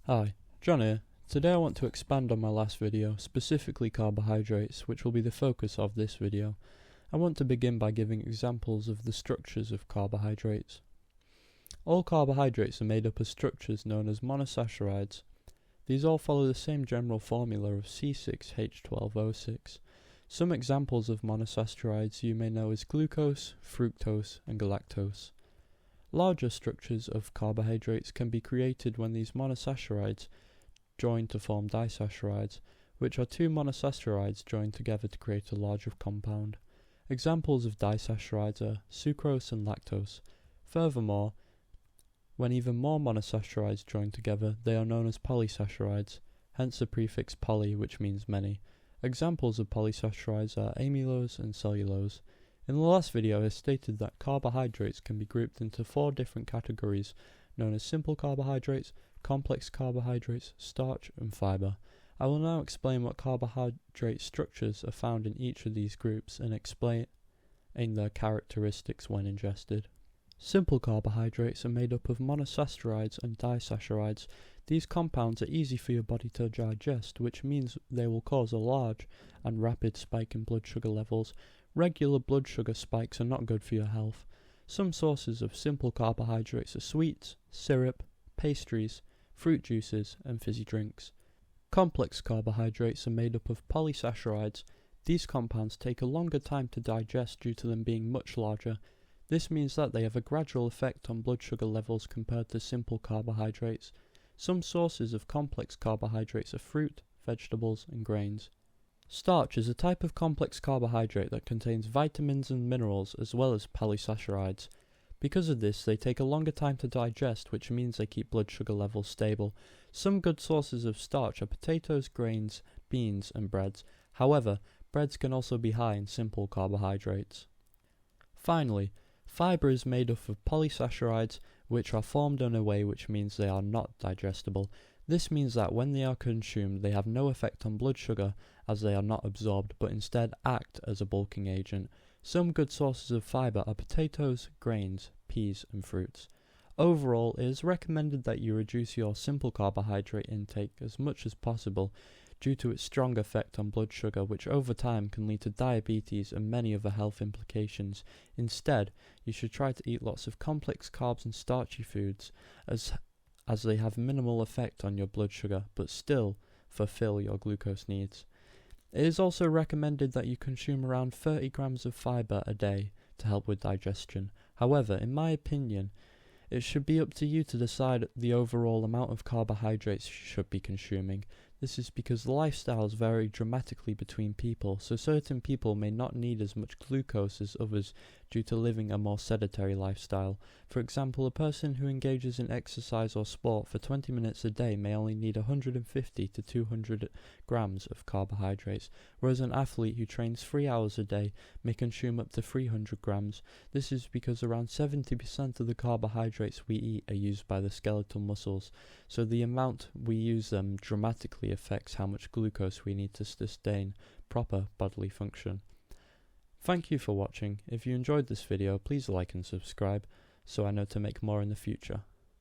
Hi, John here. Today I want to expand on my last video, specifically carbohydrates, which will be the focus of this video. I want to begin by giving examples of the structures of carbohydrates. All carbohydrates are made up of structures known as monosaccharides. These all follow the same general formula of C6H12O6. Some examples of monosaccharides you may know is glucose, fructose, and galactose. Larger structures of carbohydrates can be created when these monosaccharides join to form disaccharides, which are two monosaccharides joined together to create a larger compound. Examples of disaccharides are sucrose and lactose. Furthermore, when even more monosaccharides join together, they are known as polysaccharides, hence the prefix poly, which means many. Examples of polysaccharides are amylose and cellulose. In the last video I stated that carbohydrates can be grouped into 4 different categories, known as simple carbohydrates, complex carbohydrates, starch, and fibre. I will now explain what carbohydrate structures are found in each of these groups and explain their characteristics when ingested. Simple carbohydrates are made up of monosaccharides and disaccharides. These compounds are easy for your body to digest, which means they will cause a large and rapid spike in blood sugar levels. Regular blood sugar spikes are not good for your health. Some sources of simple carbohydrates are sweets, syrup, pastries, fruit juices, and fizzy drinks. Complex carbohydrates are made up of polysaccharides. These compounds take a longer time to digest due to them being much larger. This means that they have a gradual effect on blood sugar levels compared to simple carbohydrates. Some sources of complex carbohydrates are fruit, vegetables, and grains. Starch is a type of complex carbohydrate that contains vitamins and minerals as well as polysaccharides. Because of this, they take a longer time to digest, which means they keep blood sugar levels stable. Some good sources of starch are potatoes, grains, beans, and breads. However, breads can also be high in simple carbohydrates. Finally, fibre is made up of polysaccharides, which are formed in a way which means they are not digestible. This means that when they are consumed, they have no effect on blood sugar as they are not absorbed, but instead act as a bulking agent. Some good sources of fibre are potatoes, grains, peas, and fruits. Overall, it is recommended that you reduce your simple carbohydrate intake as much as possible due to its strong effect on blood sugar, which over time can lead to diabetes and many other health implications. Instead, you should try to eat lots of complex carbs and starchy foods as they have minimal effect on your blood sugar, but still fulfill your glucose needs. It is also recommended that you consume around 30 grams of fibre a day to help with digestion. However, in my opinion, it should be up to you to decide the overall amount of carbohydrates you should be consuming. This is because lifestyles vary dramatically between people, so certain people may not need as much glucose as others due to living a more sedentary lifestyle. For example, a person who engages in exercise or sport for 20 minutes a day may only need 150 to 200 grams of carbohydrates, whereas an athlete who trains 3 hours a day may consume up to 300 grams. This is because around 70% of the carbohydrates we eat are used by the skeletal muscles, so the amount we use them dramatically affects how much glucose we need to sustain proper bodily function. Thank you for watching. If you enjoyed this video, please like and subscribe so I know to make more in the future.